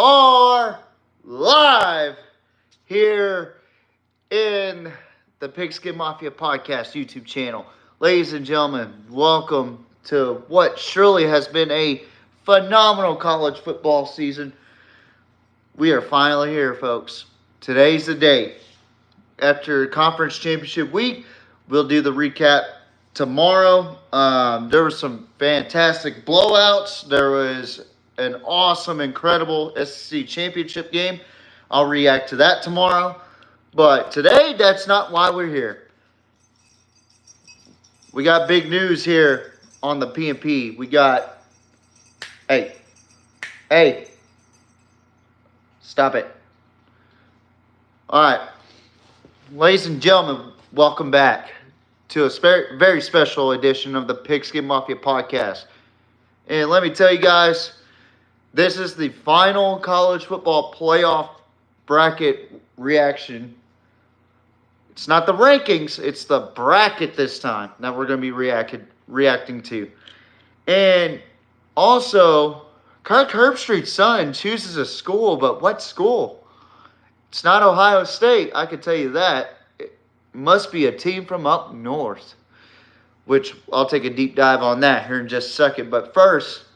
are live here in the Pigskin Mafia Podcast YouTube channel. Ladies and gentlemen, welcome to what surely has been a phenomenal college football season. We are finally here, folks. Today's the day. After Conference Championship Week, we'll do the recap tomorrow. There were some fantastic blowouts. There was an awesome, incredible SEC championship game. I'll react to that tomorrow. But today, that's not why we're here. We got big news here on the P&P. We got, hey, stop it. All right, ladies and gentlemen, welcome back to a very special edition of the Pigskin Mafia Podcast. And let me tell you guys, this is the final college football playoff bracket reaction. It's not the rankings, it's the bracket this time that we're going to be reacting to. And also, Kirk Herbstreit'S son chooses a school, but what school? It's not Ohio State, I can tell you that. It must be a team from up north, which I'll take a deep dive on that here in just a second. But first,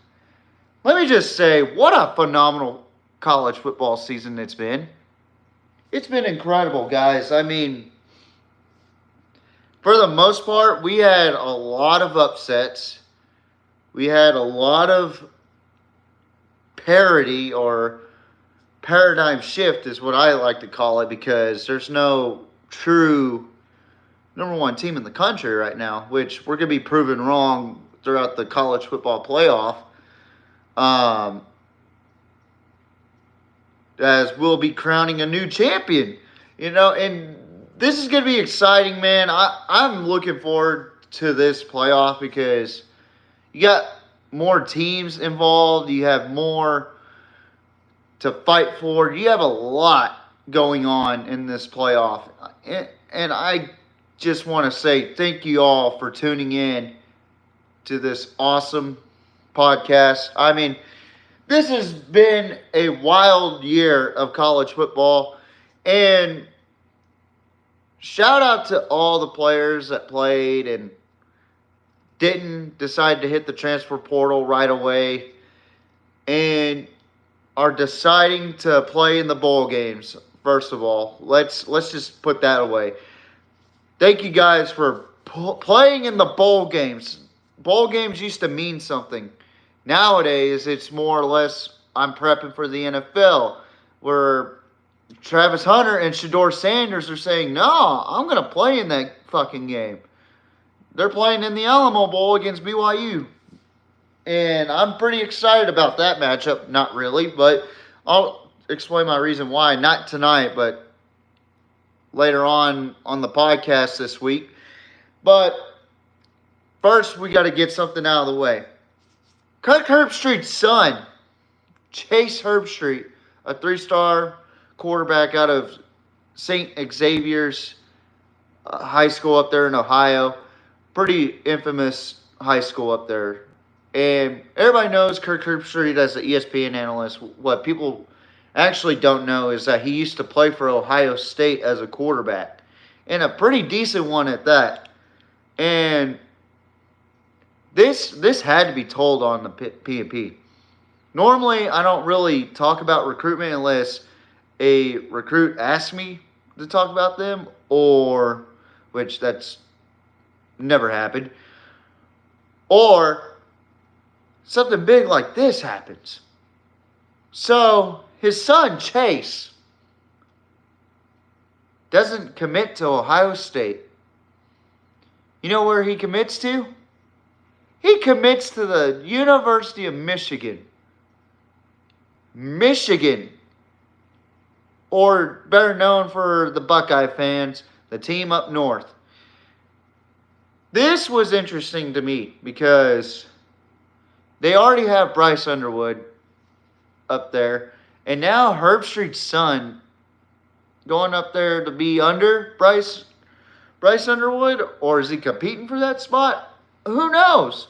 let me just say, what a phenomenal college football season it's been. It's been incredible, guys. I mean, for the most part, we had a lot of upsets. We had a lot of parity or paradigm shift is what I like to call it, because there's no true number one team in the country right now, which we're going to be proven wrong throughout the college football playoff. As we'll be crowning a new champion, and this is going to be exciting, man. I'm looking forward to this playoff because you got more teams involved. You have more to fight for. You have a lot going on in this playoff. And I just want to say thank you all for tuning in to this awesome podcast. I mean, this has been a wild year of college football. And shout out to all the players that played and didn't decide to hit the transfer portal right away and are deciding to play in the bowl games. First of all, let's just put that away. Thank you guys for playing in the bowl games. Bowl games used to mean something. Nowadays, it's more or less, I'm prepping for the NFL, where Travis Hunter and Shedeur Sanders are saying, no, I'm going to play in that fucking game. They're playing in the Alamo Bowl against BYU. And I'm pretty excited about that matchup. Not really, but I'll explain my reason why. Not tonight, but later on the podcast this week. But first, we got to get something out of the way. Kirk Herbstreit'S son, Chase Herbstreit, a 3-star quarterback out of St. Xavier's high school up there in Ohio. Pretty infamous high school up there. And everybody knows Kirk Herbstreit as an ESPN analyst. What people actually don't know is that he used to play for Ohio State as a quarterback. And a pretty decent one at that. And this had to be told on the P&P. Normally, I don't really talk about recruitment unless a recruit asks me to talk about them, or, which that's never happened, or something big like this happens. So, his son, Chase, doesn't commit to Ohio State. You know where he commits to? He commits to the University of Michigan. Michigan. Or better known for the Buckeye fans, the team up north. This was interesting to me because they already have Bryce Underwood up there. And now Herbstreit'S son going up there to be under Bryce Underwood? Or is he competing for that spot? Who knows?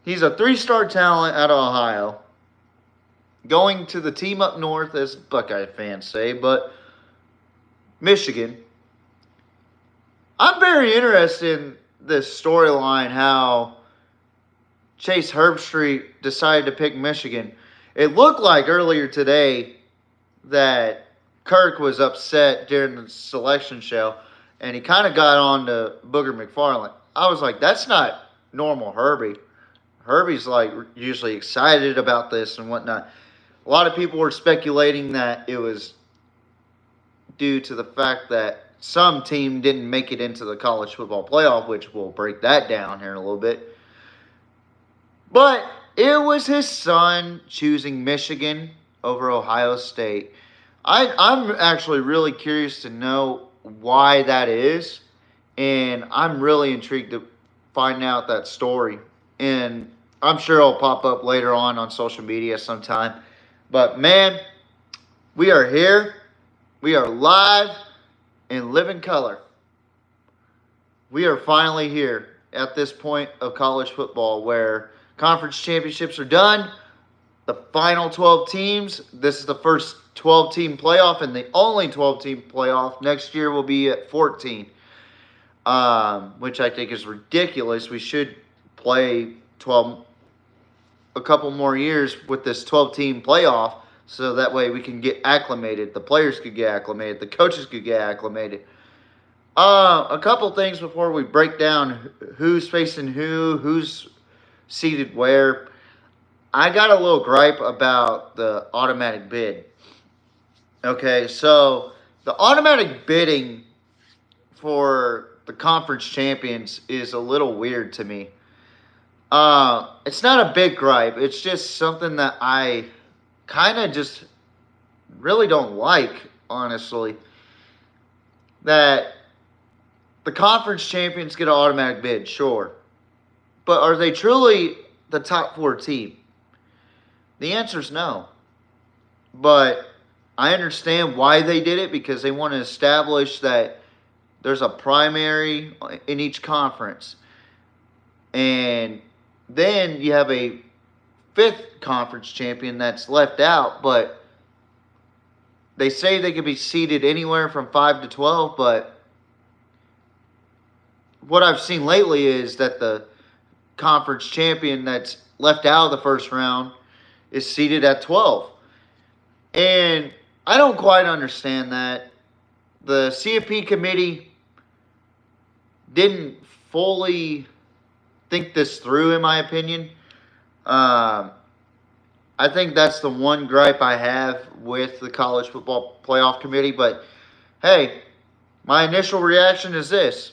He's a 3-star talent out of Ohio. going to the team up north, as Buckeye fans say, but Michigan. I'm very interested in this storyline, how Chase Herbstreit's decided to pick Michigan. It looked like earlier today that Kirk was upset during the selection show, and he kind of got on to Booger McFarland. I was like, that's not normal Herbie. Herbie's like usually excited about this and whatnot. A lot of people were speculating that it was due to the fact that some team didn't make it into the college football playoff, which we'll break that down here in a little bit. But it was his son choosing Michigan over Ohio State. I'm actually really curious to know why that is, and I'm really intrigued to find out that story. And I'm sure it'll pop up later on social media sometime. But man, we are here. We are live in living color. We are finally here at this point of college football where conference championships are done. The final 12 teams. This is the first 12-team playoff and the only 12-team playoff. Next year will be at 14, which I think is ridiculous. We should play 12 a couple more years with this 12-team playoff, so that way we can get acclimated. The players could get acclimated. The coaches could get acclimated. A couple things before we break down who's facing who's seated where. I got a little gripe about the automatic bid. Okay, so the automatic bidding for the conference champions is a little weird to me. It's not a big gripe. It's just something that I kind of just really don't like, honestly. That the conference champions get an automatic bid, sure. But are they truly the top 4 team? The answer is no. But I understand why they did it, because they want to establish that there's a primary in each conference. And then you have a 5th conference champion that's left out, but they say they could be seeded anywhere from 5 to 12, but what I've seen lately is that the conference champion that's left out of the first round is seated at 12. And I don't quite understand that. The CFP committee didn't fully think this through, in my opinion. I think that's the one gripe I have with the college football playoff committee. But hey, my initial reaction is this.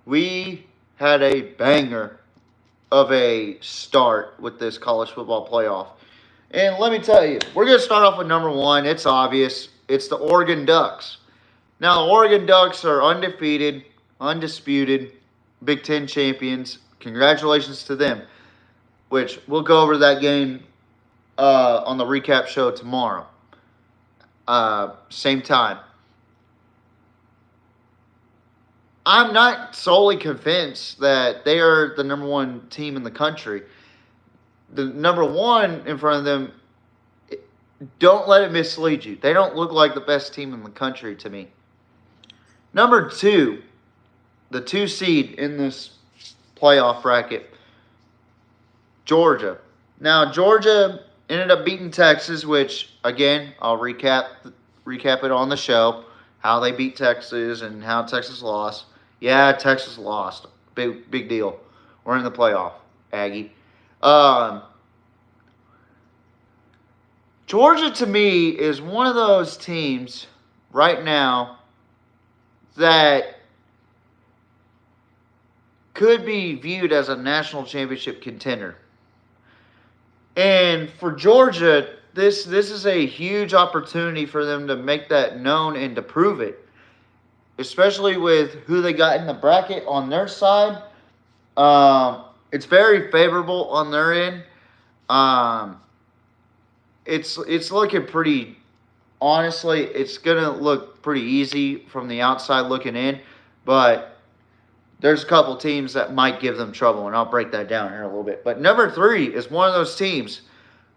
We had a banger of a start with this college football playoff. And let me tell you, we're going to start off with number 1. It's obvious. It's the Oregon Ducks. Now, the Oregon Ducks are undefeated, undisputed Big Ten champions. Congratulations to them, which we'll go over that game on the recap show tomorrow. Same time. I'm not solely convinced that they are the number 1 team in the country. The number 1 in front of them, don't let it mislead you. They don't look like the best team in the country to me. Number 2, the 2 seed in this playoff bracket, Georgia. Now, Georgia ended up beating Texas, which, again, I'll recap it on the show, how they beat Texas and how Texas lost. Yeah, Texas lost. Big deal. We're in the playoff, Aggie. Georgia, to me, is one of those teams right now that could be viewed as a national championship contender. And for Georgia, this is a huge opportunity for them to make that known and to prove it. Especially with who they got in the bracket on their side. It's very favorable on their end. It's looking pretty, honestly, it's going to look pretty easy from the outside looking in. But there's a couple teams that might give them trouble, and I'll break that down here a little bit. But number 3 is one of those teams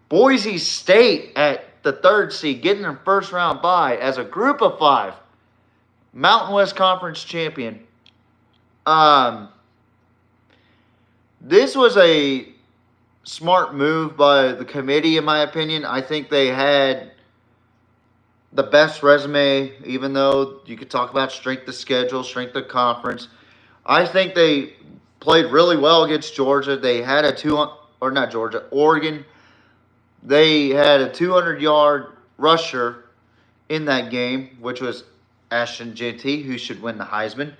Boise State at the 3rd seed, getting their first round bye as a group of 5. Mountain West Conference champion. This was a smart move by the committee, in my opinion. I think they had the best resume, even though you could talk about strength of schedule, strength of conference. I think they played really well against Georgia. They had Oregon. They had a 200-yard rusher in that game, which was Ashton Jeanty, who should win the Heisman.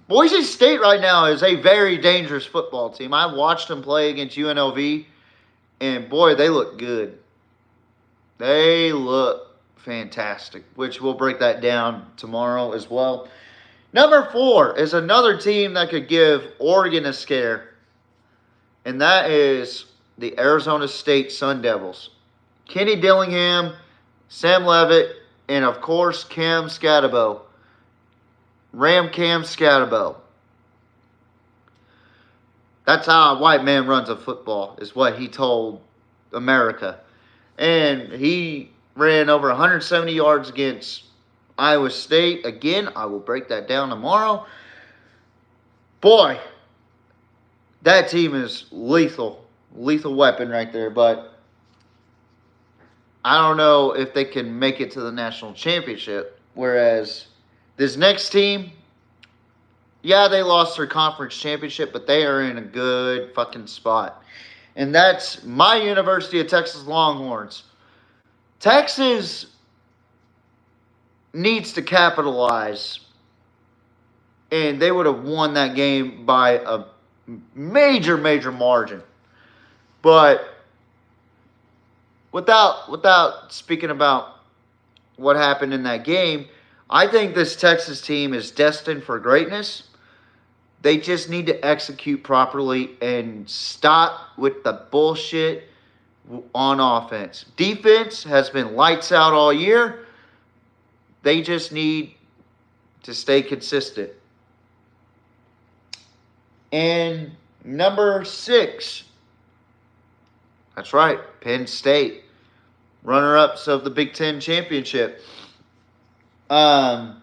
Boise State right now is a very dangerous football team. I watched them play against UNLV, and boy, they look good. They look fantastic, which we'll break that down tomorrow as well. Number 4 is another team that could give Oregon a scare, and that is the Arizona State Sun Devils. Kenny Dillingham, Sam Levitt, and of course Cam Scatabo. Cam Scatabo. That's how a white man runs a football, is what he told America. And he ran over 170 yards against Iowa State. Again, I will break that down tomorrow. Boy, that team is lethal. Lethal weapon right there. But I don't know if they can make it to the national championship. Whereas this next team, yeah, they lost their conference championship, but they are in a good fucking spot. And that's my University of Texas Longhorns. Texas needs to capitalize, and they would have won that game by a major margin. But without speaking about what happened in that game, I think this Texas team is destined for greatness. They just need to execute properly and stop with the bullshit on offense. Defense has been lights out all year. They just need to stay consistent. And number 6, that's right, Penn State, runner-ups of the Big Ten championship. I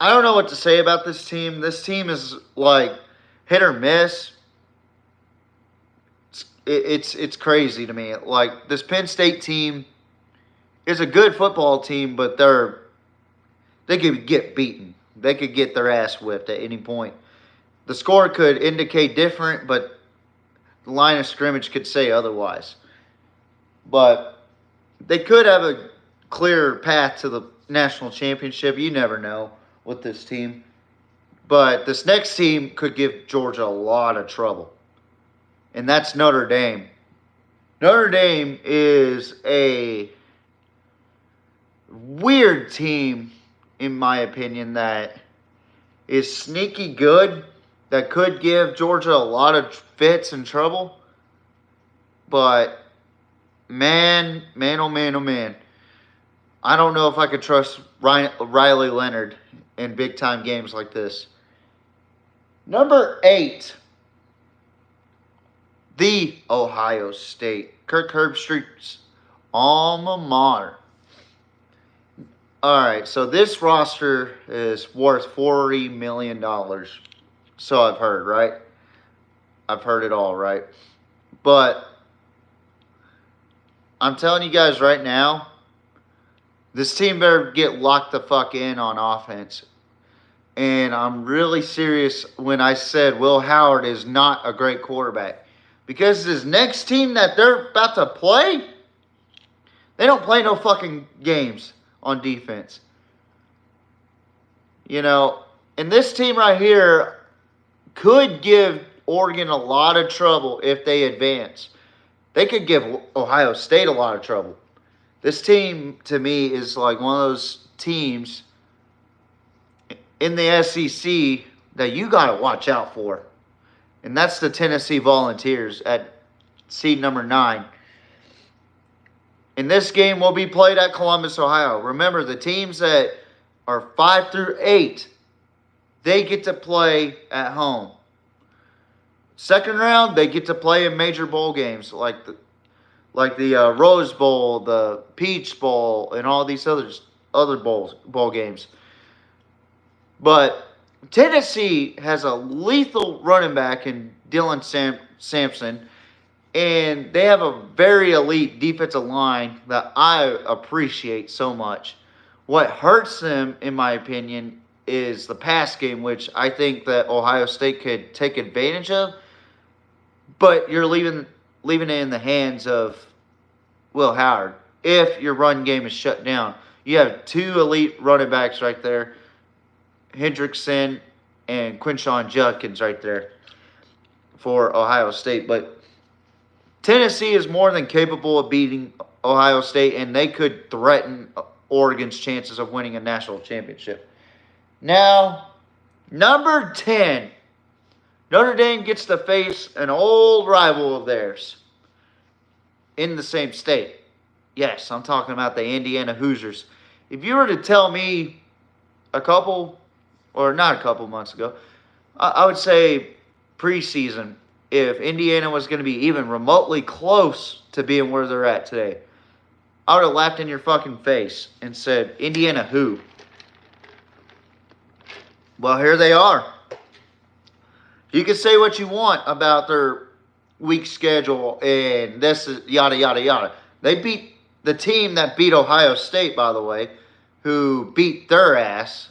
don't know what to say about this team. This team is like hit or miss. It's crazy to me. Like, this Penn State team is a good football team, but they could get beaten. They could get their ass whipped at any point. The score could indicate different, but the line of scrimmage could say otherwise. But they could have a clear path to the national championship. You never know with this team. But this next team could give Georgia a lot of trouble. And that's Notre Dame. Notre Dame is a weird team, in my opinion, that is sneaky good, that could give Georgia a lot of fits and trouble. But, man, oh man. I don't know if I could trust Riley Leonard in big-time games like this. Number 8, the Ohio State. Kirk Herbstreit'S alma mater. All right, so this roster is worth $40 million. So I've heard, right? I've heard it all, right? But I'm telling you guys right now, this team better get locked the fuck in on offense. And I'm really serious when I said Will Howard is not a great quarterback. Because this next team that they're about to play, they don't play no fucking games on defense. You know, and this team right here could give Oregon a lot of trouble if they advance. They could give Ohio State a lot of trouble. This team, to me, is like one of those teams in the SEC that you got to watch out for. And that's the Tennessee Volunteers at seed number 9. And this game will be played at Columbus, Ohio. Remember, the teams that are 5 through 8, they get to play at home. second round, they get to play in major bowl games like the Rose Bowl, the Peach Bowl, and all these other bowl games. But Tennessee has a lethal running back in Dylan Sampson, and they have a very elite defensive line that I appreciate so much. What hurts them, in my opinion, is the pass game, which I think that Ohio State could take advantage of. But you're leaving it in the hands of Will Howard if your run game is shut down. You have two elite running backs right there, Hendrickson and Quinshawn Judkins right there for Ohio State. But Tennessee is more than capable of beating Ohio State, and they could threaten Oregon's chances of winning a national championship. Now, number 10, Notre Dame gets to face an old rival of theirs in the same state. Yes, I'm talking about the Indiana Hoosiers. If you were to tell me not a couple months ago, I would say preseason, if Indiana was going to be even remotely close to being where they're at today, I would have laughed in your fucking face and said, Indiana who? Well, here they are. You can say what you want about their weak schedule and this is yada, yada, yada. They beat the team that beat Ohio State, by the way, who beat their ass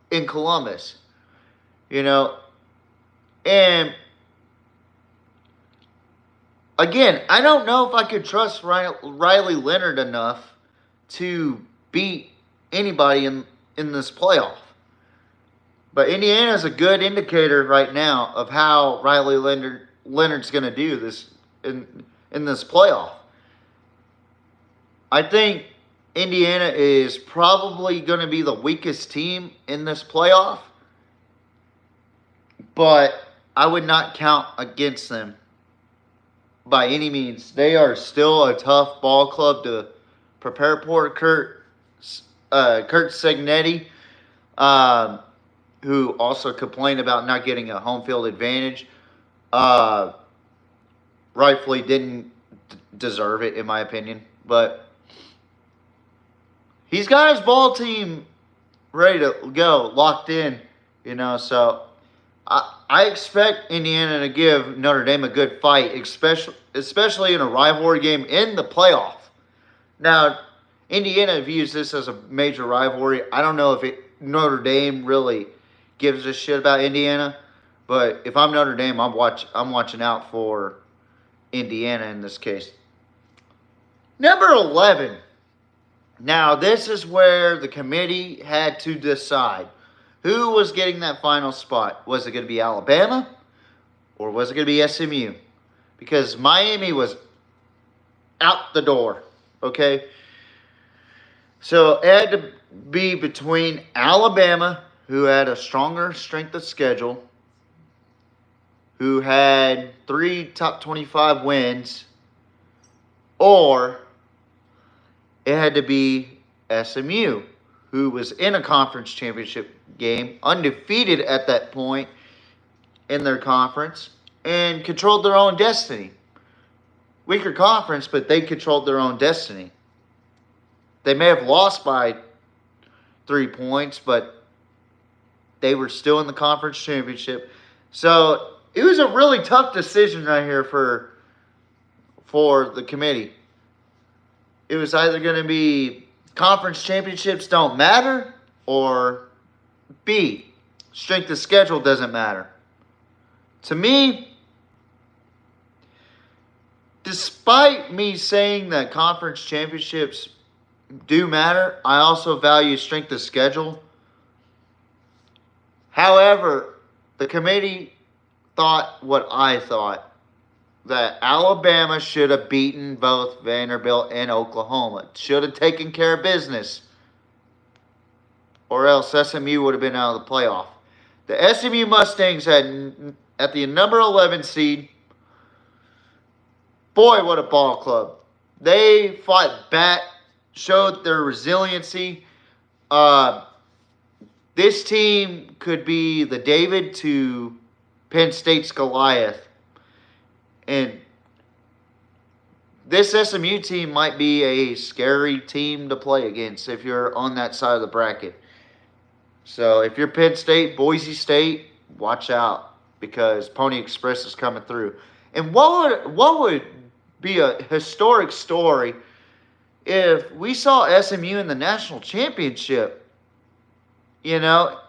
in Columbus. And again, I don't know if I could trust Riley Leonard enough to beat anybody in this playoff. But Indiana is a good indicator right now of how Riley Leonard's going to do this in this playoff. I think Indiana is probably going to be the weakest team in this playoff, but I would not count against them by any means. They are still a tough ball club to prepare for. Kurt Cignetti, who also complained about not getting a home field advantage, rightfully didn't deserve it, in my opinion. But he's got his ball team ready to go, locked in, so I expect Indiana to give Notre Dame a good fight, especially in a rivalry game in the playoff. Now, Indiana views this as a major rivalry. I don't know if Notre Dame really gives a shit about Indiana, but if I'm Notre Dame, I'm watching out for Indiana in this case. Number 11. Now, this is where the committee had to decide who was getting that final spot. Was it going to be Alabama or was it going to be SMU? Because Miami was out the door, okay? So it had to be between Alabama, who had a stronger strength of schedule, who had 3 top 25 wins, or it had to be SMU, who was in a conference championship game, undefeated at that point in their conference, and controlled their own destiny. Weaker conference, but they controlled their own destiny. They may have lost by 3 points, but they were still in the conference championship. So it was a really tough decision right here for the committee. It was either going to be conference championships don't matter, or B, strength of schedule doesn't matter. To me, despite me saying that conference championships do matter, I also value strength of schedule. However, the committee thought what I thought, that Alabama should have beaten both Vanderbilt and Oklahoma. Should have taken care of business, or else SMU would have been out of the playoff. The SMU Mustangs had, at the number 11 seed, boy, what a ball club. They fought back, showed their resiliency. This team could be the David to Penn State's Goliath. And this SMU team might be a scary team to play against if you're on that side of the bracket. So if you're Penn State, Boise State, watch out because Pony Express is coming through. And what would be a historic story if we saw SMU in the national championship? You know,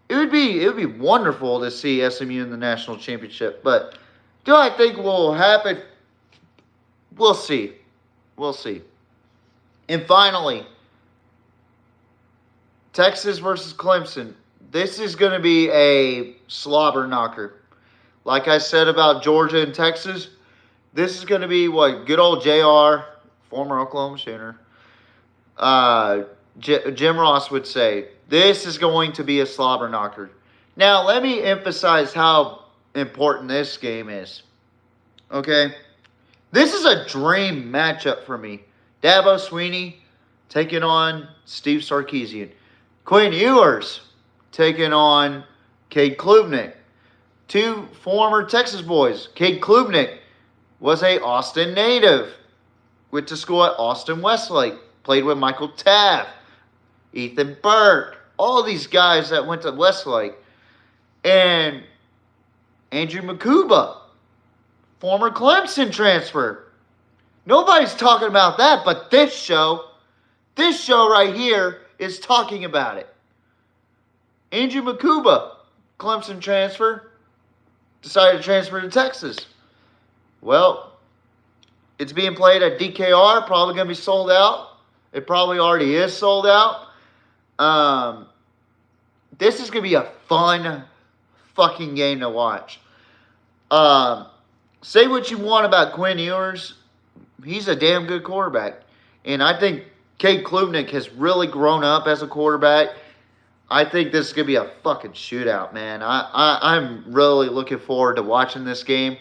it would be wonderful to see SMU in the national championship. But do I think will happen? We'll see. We'll see. And finally, Texas versus Clemson. This is going to be a slobber knocker. Like I said about Georgia and Texas, this is going to be what good old JR, former Oklahoma Sooner, Jim Ross would say. This is going to be a slobber knocker. Now, let me emphasize how important this game is. Okay? This is a dream matchup for me. Dabo Swinney taking on Steve Sarkisian. Quinn Ewers taking on Cade Klubnik. Two former Texas boys. Cade Klubnik was a Austin native. Went to school at Austin Westlake. Played with Michael Taft, Ethan Burke. All these guys that went to Westlake. And Andrew Makuba, former Clemson transfer. Nobody's talking about that, but this show right here is talking about it. Andrew Makuba, Clemson transfer, decided to transfer to Texas. Well, it's being played at DKR, probably going to be sold out. It probably already is sold out. This is going to be a fun fucking game to watch. Say what you want about Quinn Ewers. He's a damn good quarterback. And I think Cade Klubnik has really grown up as a quarterback. I think this is going to be a fucking shootout, man. I'm really looking forward to watching this game.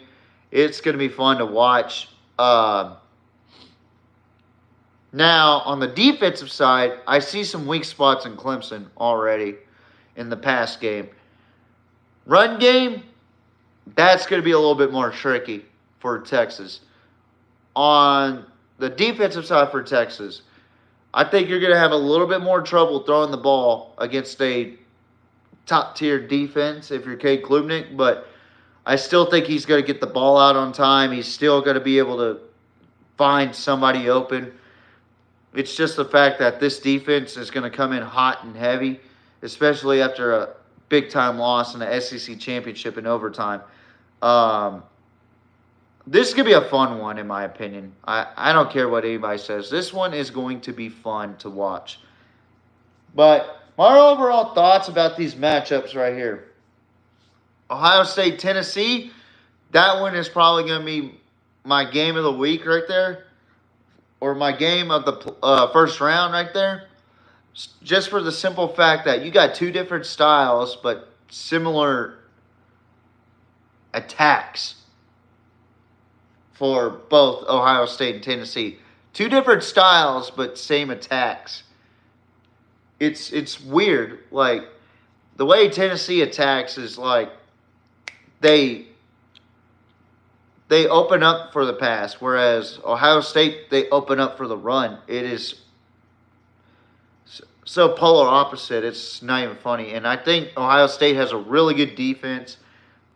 It's going to be fun to watch. Now, on the defensive side, I see some weak spots in Clemson already in the past game. Run game, that's going to be a little bit more tricky for Texas. On the defensive side for Texas, I think you're going to have a little bit more trouble throwing the ball against a top-tier defense if you're Cade Klubnik, but I still think he's going to get the ball out on time. He's still going to be able to find somebody open. It's just the fact that this defense is going to come in hot and heavy, especially after a big-time loss in the SEC championship in overtime. This is going to be a fun one, in my opinion. I don't care what anybody says. This one is going to be fun to watch. But my overall thoughts about these matchups right here. Ohio State, Tennessee, that one is probably going to be my game of the week right there. Or my game of the first round right there. Just for the simple fact that you got two different styles, but similar attacks for both Ohio State and Tennessee. Two different styles, but same attacks. It's weird. Like, the way Tennessee attacks is like they open up for the pass, whereas Ohio State, they open up for the run. It is so polar opposite. It's not even funny. And I think Ohio State has a really good defense,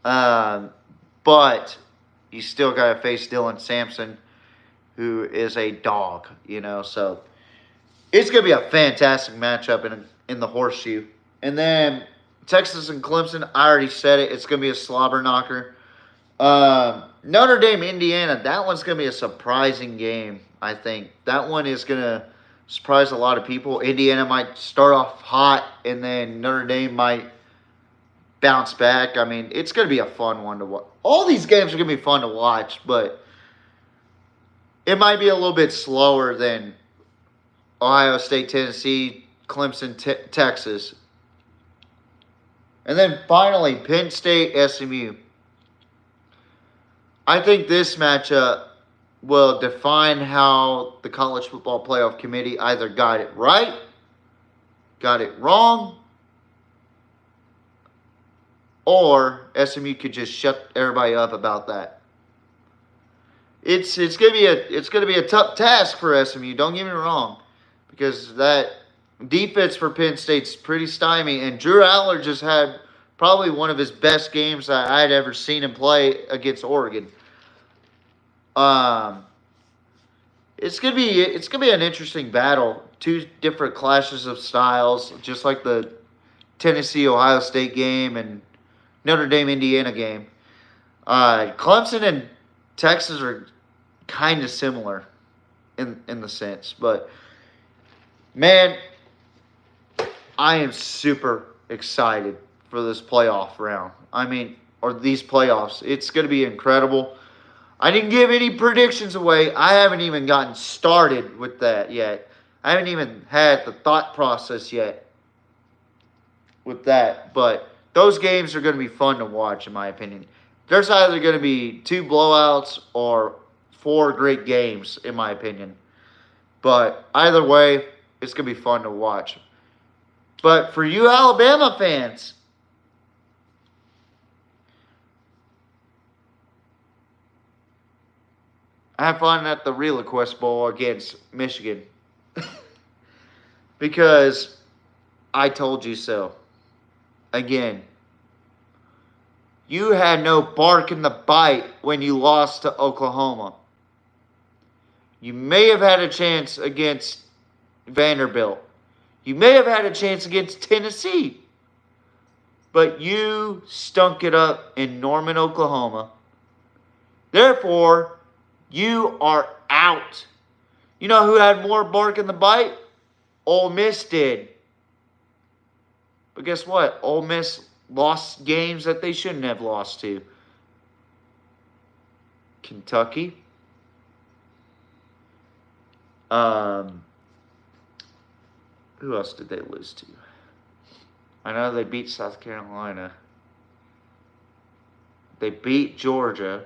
but you still got to face Dylan Sampson, who is a dog, So it's going to be a fantastic matchup in the horseshoe. And then Texas and Clemson, I already said it. It's going to be a slobber knocker. Notre Dame, Indiana, that one's going to be a surprising game, I think. That one is going to surprise a lot of people. Indiana might start off hot, and then Notre Dame might bounce back. I mean, it's going to be a fun one to watch. All these games are going to be fun to watch, but it might be a little bit slower than Ohio State, Tennessee, Clemson, Texas. And then finally, Penn State, SMU. I think this matchup will define how the College Football Playoff Committee either got it right, got it wrong, or SMU could just shut everybody up about that. it's gonna be a tough task for SMU. Don't get me wrong, because that defense for Penn State's pretty stymied, and Drew Aller just had probably one of his best games that I'd ever seen him play against Oregon. Um, it's gonna be an interesting battle. Two different clashes of styles, just like the Tennessee Ohio State game and Notre Dame Indiana game. Clemson and Texas are kind of similar in the sense, but man, I am super excited for this playoff round. I mean, or these playoffs. It's going to be incredible. I didn't give any predictions away. I haven't even gotten started with that yet. I haven't even had the thought process yet with that. But those games are going to be fun to watch, in my opinion. There's either going to be 2 blowouts or 4 great games, in my opinion. But either way, it's going to be fun to watch. But for you Alabama fans, have fun at the RealQuest Bowl against Michigan. Because I told you so. Again, you had no bark in the bite when you lost to Oklahoma. You may have had a chance against Vanderbilt. You may have had a chance against Tennessee. But you stunk it up in Norman, Oklahoma. Therefore, you are out. You know who had more bark in the bite? Ole Miss did. But guess what? Ole Miss lost games that they shouldn't have lost to. Kentucky. Who else did they lose to? I know they beat South Carolina. They beat Georgia.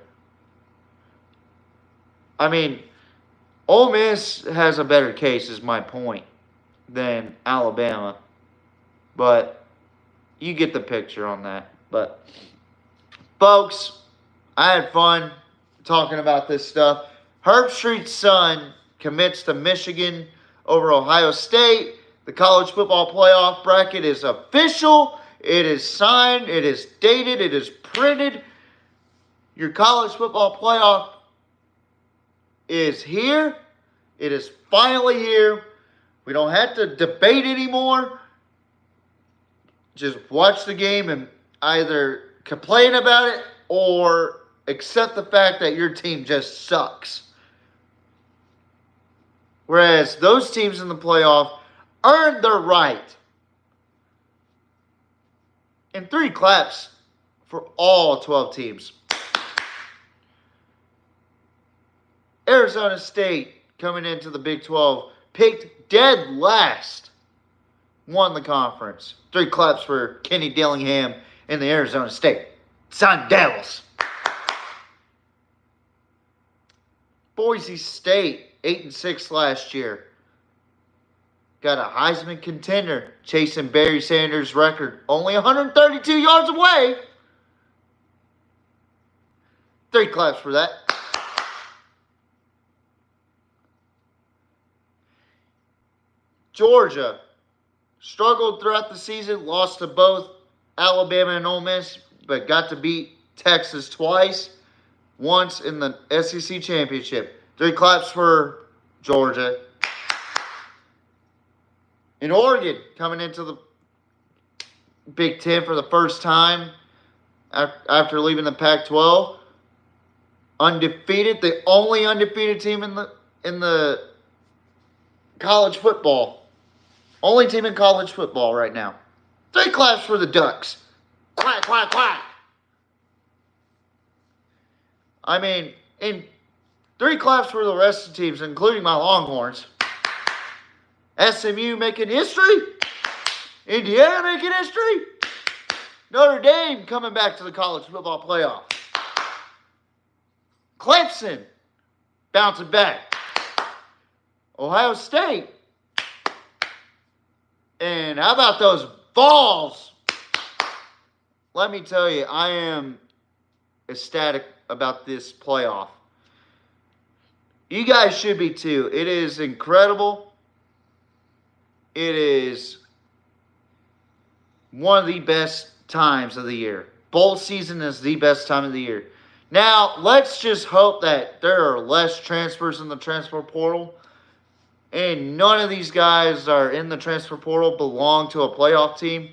I mean, Ole Miss has a better case, is my point, than Alabama. But you get the picture on that. But, folks, I had fun talking about this stuff. Herbstreit's son commits to Michigan over Ohio State. The college football playoff bracket is official. It is signed. It is dated. It is printed. Your college football playoff is here. It is finally here. We don't have to debate anymore. Just watch the game and either complain about it or accept the fact that your team just sucks. Whereas those teams in the playoff earned their right. And 3 claps for all 12 teams. Arizona State, coming into the Big 12, picked dead last. Won the conference. 3 claps for Kenny Dillingham and the Arizona State Sun Devils. Boise State, 8-6 last year. Got a Heisman contender chasing Barry Sanders' record. Only 132 yards away. 3 claps for that. Georgia struggled throughout the season, lost to both Alabama and Ole Miss, but got to beat Texas twice, once in the SEC championship. 3 claps for Georgia. In Oregon, coming into the Big Ten for the first time after leaving the Pac-12, undefeated, the only undefeated team in the college football. Only team in college football right now. 3 claps for the Ducks. Quack, quack, quack. I mean, in 3 claps for the rest of the teams, including my Longhorns. SMU making history. Indiana making history. Notre Dame coming back to the college football playoff. Clemson bouncing back. Ohio State. And how about those Vols? Let me tell you, I am ecstatic about this playoff. You guys should be too. It is incredible. It is one of the best times of the year. Bowl season is the best time of the year. Now, let's just hope that there are less transfers in the transfer portal. And none of these guys are in the transfer portal belong to a playoff team.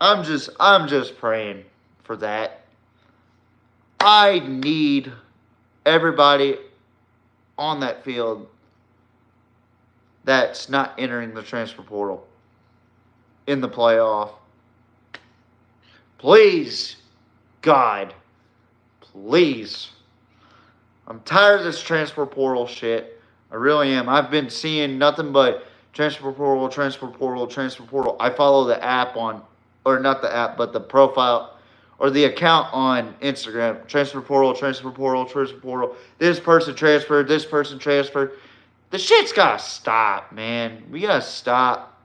I'm just praying for that. I need everybody on that field that's not entering the transfer portal in the playoff. Please, God, please. I'm tired of this transfer portal shit. I really am. I've been seeing nothing but transfer portal, transfer portal, transfer portal. I follow the app on, or not the app, but the profile or the account on Instagram. Transfer portal, transfer portal, transfer portal. This person transferred, this person transferred. The shit's got to stop, man. We got to stop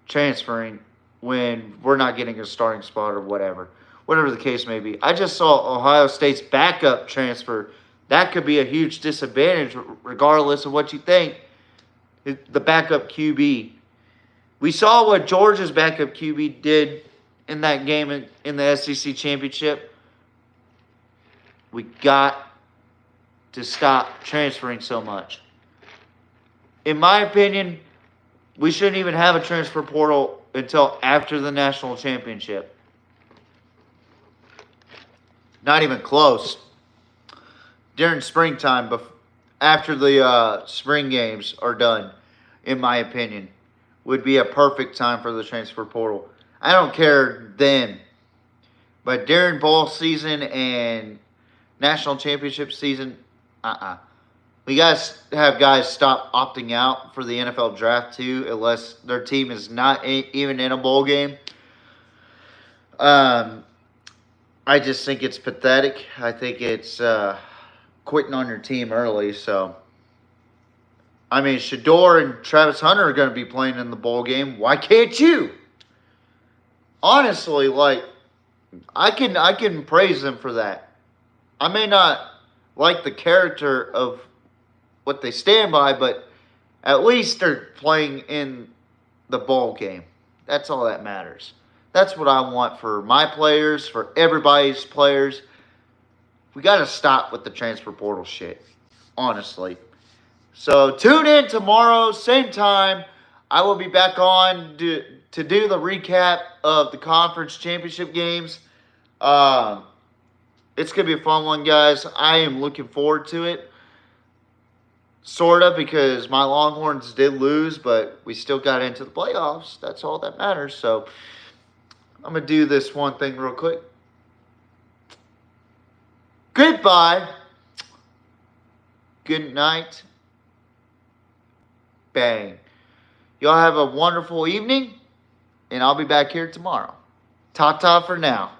transferring when we're not getting a starting spot or whatever. Whatever the case may be. I just saw Ohio State's backup transfer. That could be a huge disadvantage regardless of what you think. The backup QB. We saw what Georgia's backup QB did in that game in the SEC Championship. We got to stop transferring so much. In my opinion, we shouldn't even have a transfer portal until after the national championship. Not even close. During springtime, after the spring games are done, in my opinion, would be a perfect time for the transfer portal. I don't care then. But during bowl season and national championship season, we got to have guys stop opting out for the NFL draft too, unless their team is not even in a bowl game. I just think it's pathetic. I think it's quitting on your team early. So, I mean, Shador and Travis Hunter are going to be playing in the bowl game. Why can't you? Honestly, like, I can praise them for that. I may not like the character of what they stand by, but at least they're playing in the bowl game. That's all that matters. That's what I want for my players, for everybody's players. We got to stop with the transfer portal shit, honestly. So tune in tomorrow, same time. I will be back on to do the recap of the conference championship games. It's going to be a fun one, guys. I am looking forward to it. Sort of, because my Longhorns did lose, but we still got into the playoffs. That's all that matters. So I'm going to do this one thing real quick. Goodbye. Good night. Bang. Y'all have a wonderful evening, and I'll be back here tomorrow. Ta-ta for now.